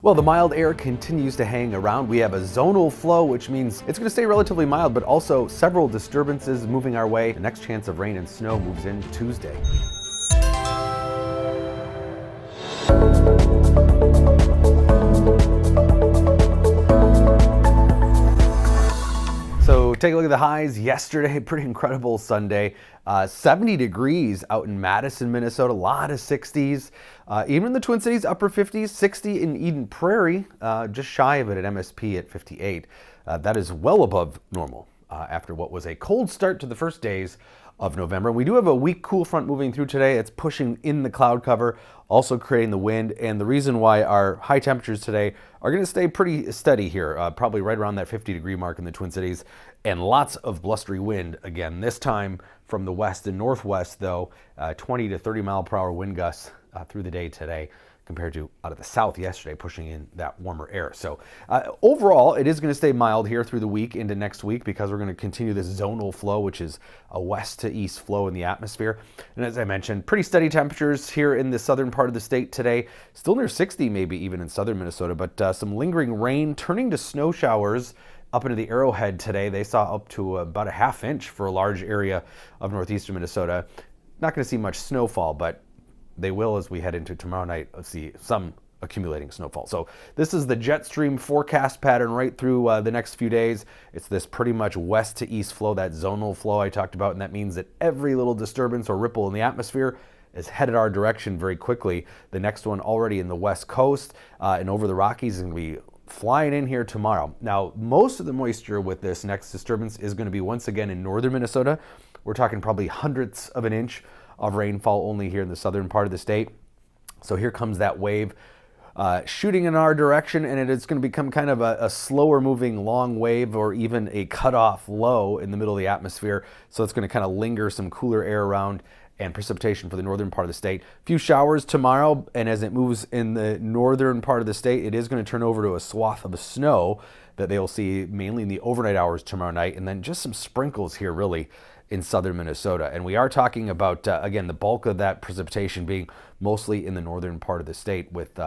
Well, the mild air continues to hang around. We have a zonal flow, which means it's going to stay relatively mild, but also several disturbances moving our way. The next chance of rain and snow moves in Tuesday. So take a look at the highs yesterday, pretty incredible Sunday. 70 degrees out in Madison, Minnesota, a lot of 60s. Even in the Twin Cities, upper 50s, 60 in Eden Prairie, just shy of it at MSP at 58. That is well above normal after what was a cold start to the first days of November. We do have a weak cool front moving through today. It's pushing in the cloud cover, also creating the wind. And the reason why our high temperatures today are going to stay pretty steady here, probably right around that 50-degree mark in the Twin Cities, and lots of blustery wind again, this time from the west and northwest, though, 20 to 30 mile per hour wind gusts through the day today, compared to out of the south yesterday, pushing in that warmer air. So overall, it is going to stay mild here through the week into next week because we're going to continue this zonal flow, which is a west to east flow in the atmosphere. And as I mentioned, pretty steady temperatures here in the southern part of the state today, still near 60 maybe even in southern Minnesota, but some lingering rain turning to snow showers up into the Arrowhead today. They saw up to about a half inch for a large area of northeastern Minnesota. Not going to see much snowfall, but they will as we head into tomorrow night see some accumulating snowfall. So this is the jet stream forecast pattern right through the next few days. It's this pretty much west to east flow, that zonal flow I talked about, and that means that every little disturbance or ripple in the atmosphere is headed our direction very quickly. The next one already in the west coast and over the Rockies is going to be flying in here tomorrow. Now, most of the moisture with this next disturbance is going to be once again in northern Minnesota. We're talking probably hundredths of an inch of rainfall only here in the southern part of the state. So here comes that wave shooting in our direction, and it's going to become kind of a slower moving long wave or even a cutoff low in the middle of the atmosphere. So it's going to kind of linger some cooler air around and precipitation for the northern part of the state. A few showers tomorrow, and as it moves in the northern part of the state, it is going to turn over to a swath of snow that they'll see mainly in the overnight hours tomorrow night, and then just some sprinkles here really in southern Minnesota. And we are talking about, again, the bulk of that precipitation being mostly in the northern part of the state with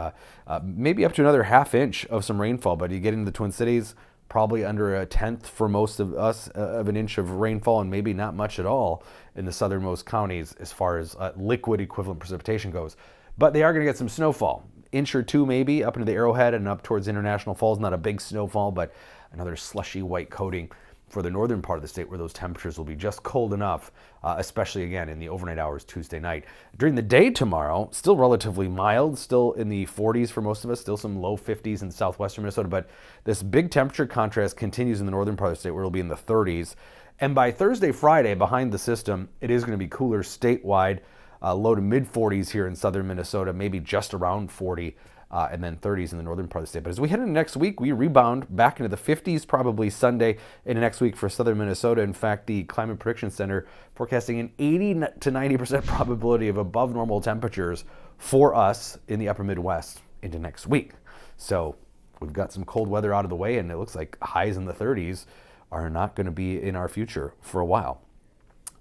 maybe up to another half inch of some rainfall. But you get into the Twin Cities, probably under a tenth for most of us of an inch of rainfall, and maybe not much at all in the southernmost counties as far as liquid equivalent precipitation goes. But they are going to get some snowfall, inch or two maybe up into the Arrowhead and up towards International Falls. Not a big snowfall, but another slushy white coating for the northern part of the state where those temperatures will be just cold enough, especially again in the overnight hours Tuesday night. During the day tomorrow, still relatively mild, still in the 40s for most of us, still some low 50s in southwestern Minnesota, but this big temperature contrast continues in the northern part of the state where it'll be in the 30s. And by Thursday, Friday, behind the system, it is going to be cooler statewide, low to mid 40s here in southern Minnesota, maybe just around 40. And then 30s in the northern part of the state. But as we head into next week, we rebound back into the 50s, probably Sunday into next week for southern Minnesota. In fact, the Climate Prediction Center forecasting an 80 to 90% probability of above normal temperatures for us in the upper Midwest into next week. So we've got some cold weather out of the way, and it looks like highs in the 30s are not going to be in our future for a while.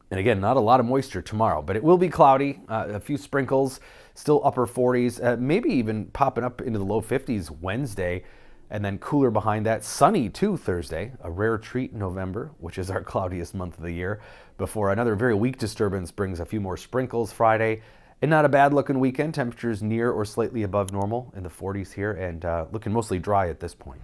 And again, not a lot of moisture tomorrow, but it will be cloudy, a few sprinkles, still upper 40s, maybe even popping up into the low 50s Wednesday, and then cooler behind that. Sunny too Thursday, a rare treat in November, which is our cloudiest month of the year, before another very weak disturbance brings a few more sprinkles Friday. And not a bad looking weekend, temperatures near or slightly above normal in the 40s here, and looking mostly dry at this point.